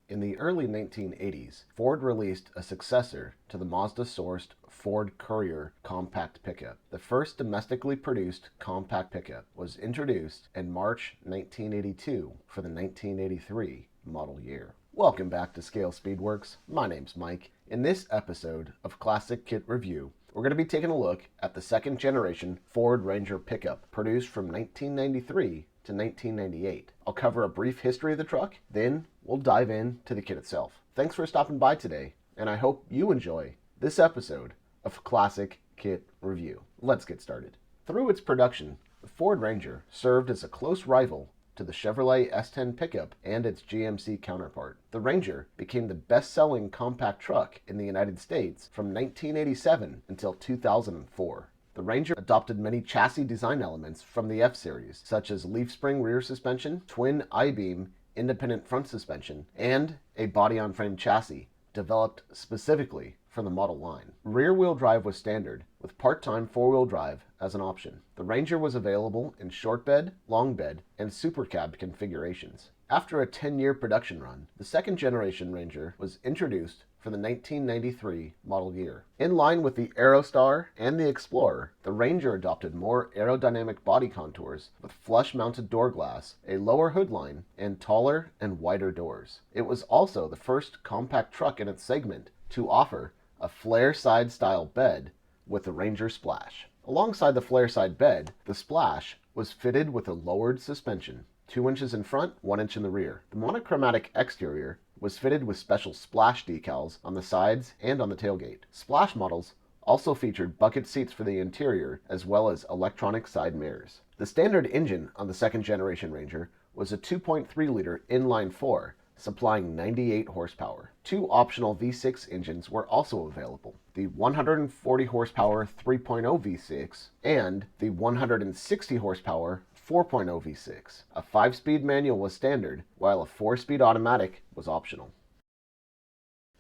In the early 1980s, Ford released a successor to the Mazda-sourced Ford Courier compact pickup. The first domestically produced compact pickup was introduced in March 1982 for the 1983 model year. Welcome back to ScaleSpeedworks. My name's Mike. In this episode of Classic Kit Review, we're going to be taking a look at the second generation Ford Ranger pickup produced from 1993 to 1998. I'll cover a brief history of the truck, then we'll dive into the kit itself. Thanks for stopping by today, and I hope you enjoy this episode of Classic Kit Review. Let's get started. Through its production, the Ford Ranger served as a close rival to the Chevrolet S10 pickup and its GMC counterpart. The Ranger became the best-selling compact truck in the United States from 1987 until 2004. The Ranger adopted many chassis design elements from the F-Series, such as leaf spring rear suspension, twin I-beam independent front suspension, and a body-on-frame chassis developed specifically for the model line. Rear-wheel drive was standard, with part-time four-wheel drive as an option. The Ranger was available in short bed, long bed, and super cab configurations. After a 10-year production run, the second generation Ranger was introduced for the 1993 model year. In line with the Aerostar and the Explorer, the Ranger adopted more aerodynamic body contours with flush-mounted door glass, a lower hood line, and taller and wider doors. It was also the first compact truck in its segment to offer a flare side style bed with the Ranger Splash. Alongside the flare side bed, the Splash was fitted with a lowered suspension, 2 inches in front, 1 inch in the rear. The monochromatic exterior was fitted with special splash decals on the sides and on the tailgate. Splash models also featured bucket seats for the interior as well as electronic side mirrors. The standard engine on the second generation Ranger was a 2.3-liter inline-4, supplying 98 horsepower. Two optional V6 engines were also available, the 140 horsepower 3.0 V6 and the 160 horsepower 4.0 V6. A 5-speed manual was standard, while a 4-speed automatic was optional.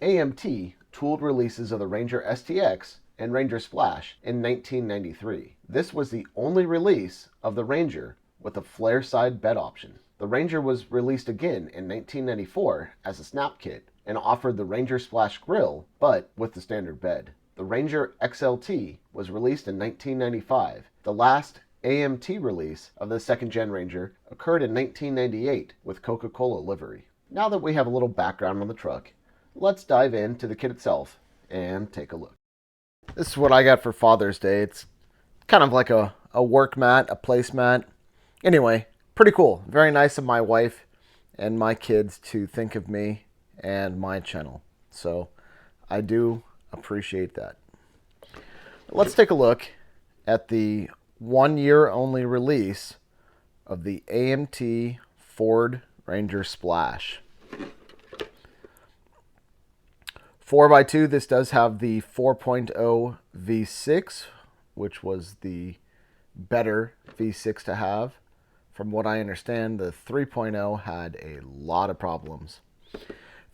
AMT tooled releases of the Ranger STX and Ranger Splash in 1993. This was the only release of the Ranger with a flare side bed option. The Ranger was released again in 1994 as a snap kit and offered the Ranger Splash grille, but with the standard bed. The Ranger XLT was released in 1995. The last AMT release of the second-gen Ranger occurred in 1998 with Coca-Cola livery. Now that we have a little background on the truck, let's dive into the kit itself and take a look. This is what I got for Father's Day. It's kind of like a work mat, a placemat. Anyway, pretty cool. Very nice of my wife and my kids to think of me and my channel. So I do appreciate that. Let's take a look at the 1-year only release of the AMT Ford Ranger Splash. 4x2, this does have the 4.0 V6, which was the better V6 to have. From what I understand, the 3.0 had a lot of problems.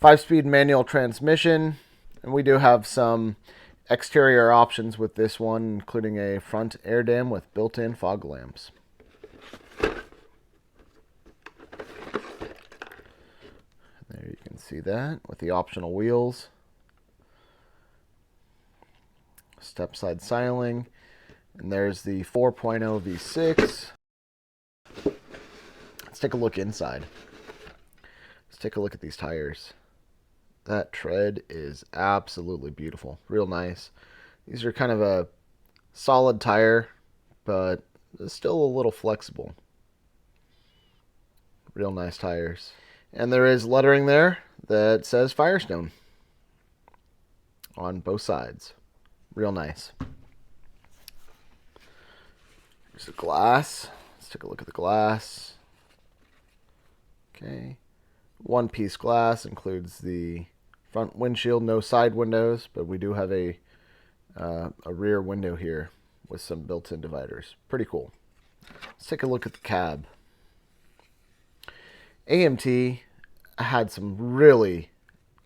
5-speed manual transmission, and we do have some exterior options with this one, including a front air dam with built-in fog lamps. There you can see that with the optional wheels. Step side styling, and there's the 4.0 V6. Let's take a look inside. Let's take a look at these tires. That tread is absolutely beautiful. Real nice. These are kind of a solid tire, but it's still a little flexible. Real nice tires. And there is lettering there that says Firestone on both sides. Real nice. Here's the glass. Let's take a look at the glass. Okay. One-piece glass, includes the front windshield, no side windows, but we do have a rear window here with some built-in dividers. Pretty cool. Let's take a look at the cab. AMT had some really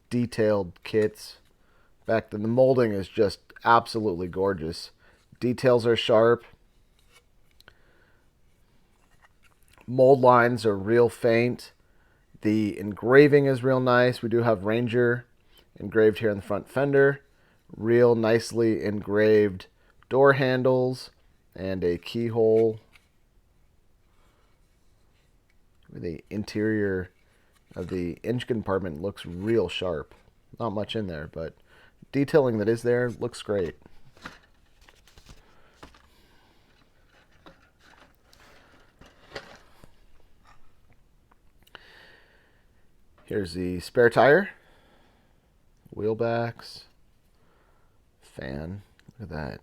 detailed kits back then. The molding is just absolutely gorgeous. Details are sharp. Mold lines are real faint. The engraving is real nice. We do have Ranger engraved here in the front fender. Real nicely engraved door handles and a keyhole. The interior of the engine compartment looks real sharp. Not much in there, but detailing that is there looks great. Here's the spare tire, wheel backs, fan. Look at that.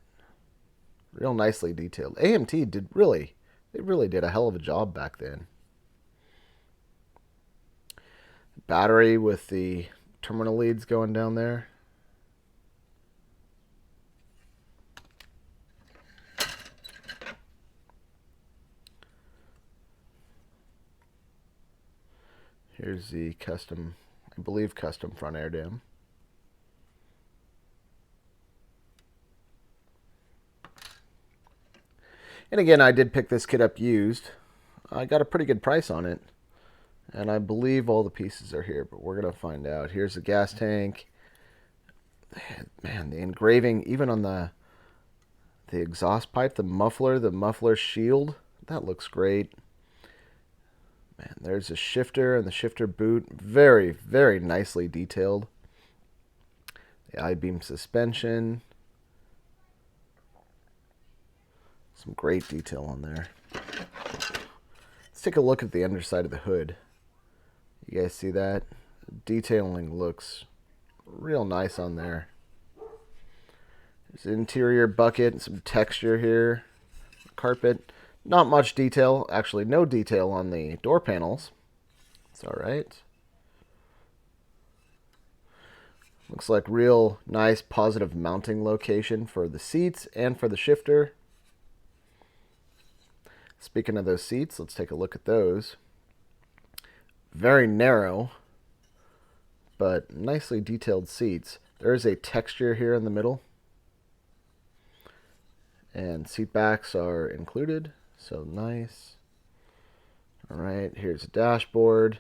Real nicely detailed. AMT they really did a hell of a job back then. Battery with the terminal leads going down there. Here's the custom, I believe, custom front air dam. And again, I did pick this kit up used. I got a pretty good price on it. And I believe all the pieces are here, but we're going to find out. Here's the gas tank. Man, the engraving, even on the exhaust pipe, the muffler shield, that looks great. Man, there's a shifter and the shifter boot. Very, very nicely detailed. The I-beam suspension. Some great detail on there. Let's take a look at the underside of the hood. You guys see that? Detailing looks real nice on there. There's an interior bucket and some texture here. Carpet. Not much detail. Actually, no detail on the door panels. It's alright. Looks like real nice positive mounting location for the seats and for the shifter. Speaking of those seats, let's take a look at those. Very narrow, but nicely detailed seats. There is a texture here in the middle. And seat backs are included, so nice. Alright, here's a dashboard.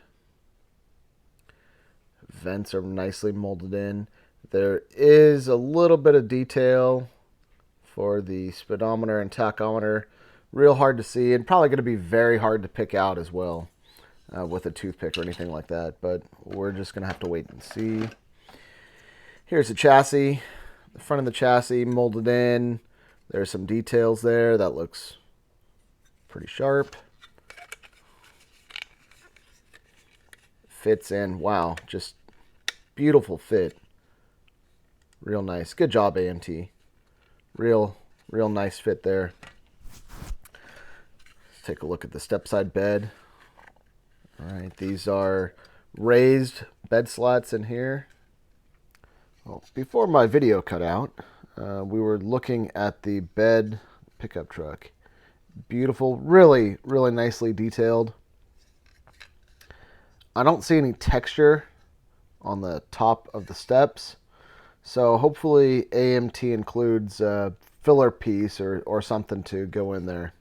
Vents are nicely molded in. There is a little bit of detail for the speedometer and tachometer. Real hard to see, and probably going to be very hard to pick out as well with a toothpick or anything like that, but we're just going to have to wait and see. Here's the chassis. The front of the chassis molded in. There's some details there. That looks pretty sharp. Fits in. Wow, just beautiful fit. Real nice. Good job, AMT. Real nice fit there. Let's take a look at the step-side bed. All right, these are raised bed slats in here. Well, before my video cut out, we were looking at the bed pickup truck. Beautiful, really nicely detailed. I don't see any texture on the top of the steps, so hopefully AMT includes a filler piece or something to go in there.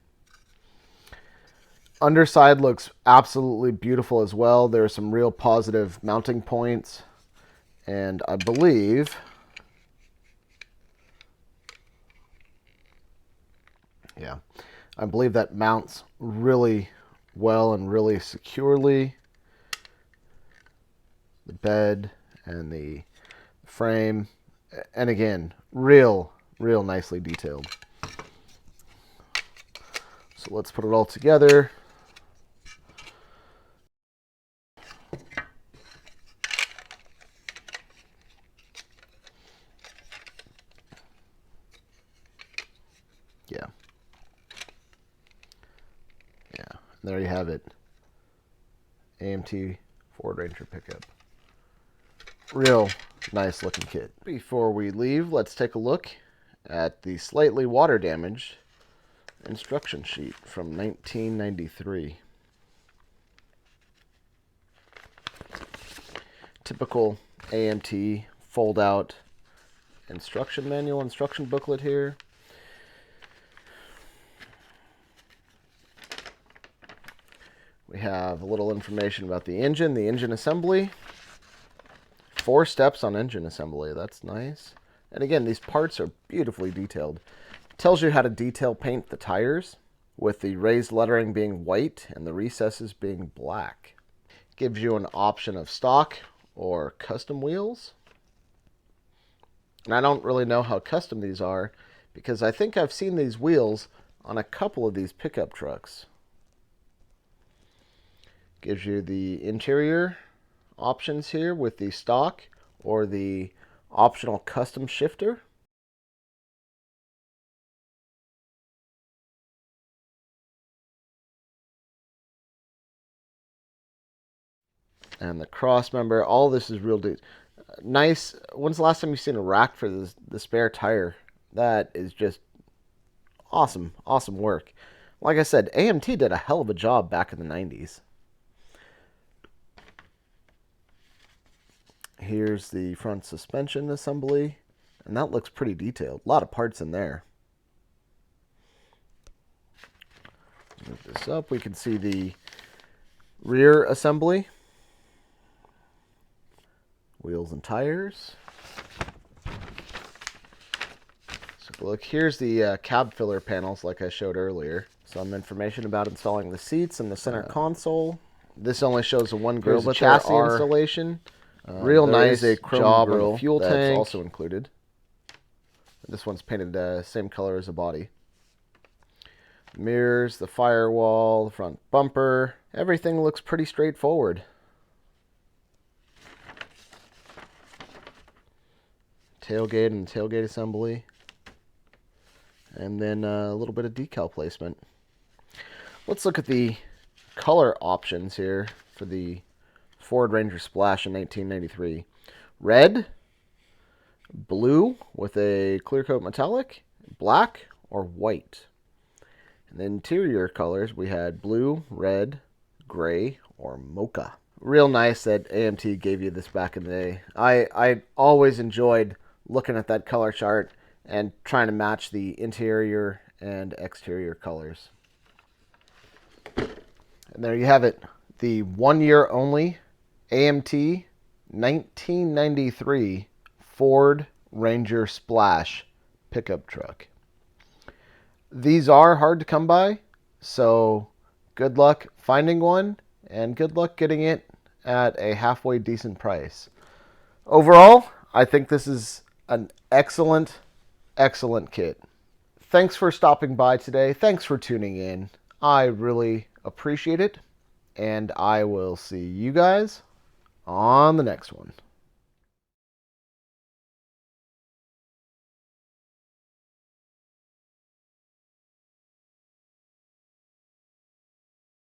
Underside looks absolutely beautiful as well. There are some real positive mounting points, and I believe that mounts really well and really securely. The bed and the frame, and again, real nicely detailed. So let's put it all together. Yeah, there you have it. AMT Ford Ranger pickup. Real nice looking kit. Before we leave, let's take a look at the slightly water damaged instruction sheet from 1993. Typical AMT fold out instruction manual, instruction booklet here. We have a little information about the engine assembly. 4 steps on engine assembly. That's nice. And again, these parts are beautifully detailed. It tells you how to detail paint the tires, with the raised lettering being white and the recesses being black. Gives you an option of stock or custom wheels. And I don't really know how custom these are, because I think I've seen these wheels on a couple of these pickup trucks. Gives you the interior options here with the stock or the optional custom shifter. And the cross member, all this is real nice. When's the last time you've seen a rack for the spare tire? That is just awesome work. Like I said, AMT did a hell of a job back in the 90s. Here's the front suspension assembly, and that looks pretty detailed. A lot of parts in there. Move this up, we can see the rear assembly. Wheels and tires. So look, here's the cab filler panels like I showed earlier. Some information about installing the seats and the center console. This only shows a one grill, but chassis installation. Real nice job on the fuel tank. Also included. This one's painted same color as the body. Mirrors, the firewall, the front bumper. Everything looks pretty straightforward. Tailgate and tailgate assembly. And then a little bit of decal placement. Let's look at the color options here for the Ford Ranger Splash in 1993. Red, blue with a clear coat metallic, black, or white. And the interior colors, we had blue, red, gray, or mocha. Real nice that AMT gave you this back in the day. I always enjoyed looking at that color chart and trying to match the interior and exterior colors. And there you have it. The 1 year only AMT 1993 Ford Ranger Splash pickup truck. These are hard to come by, so good luck finding one and good luck getting it at a halfway decent price. Overall, I think this is an excellent kit. Thanks for stopping by today. Thanks for tuning in. I really appreciate it, and I will see you guys on the next one.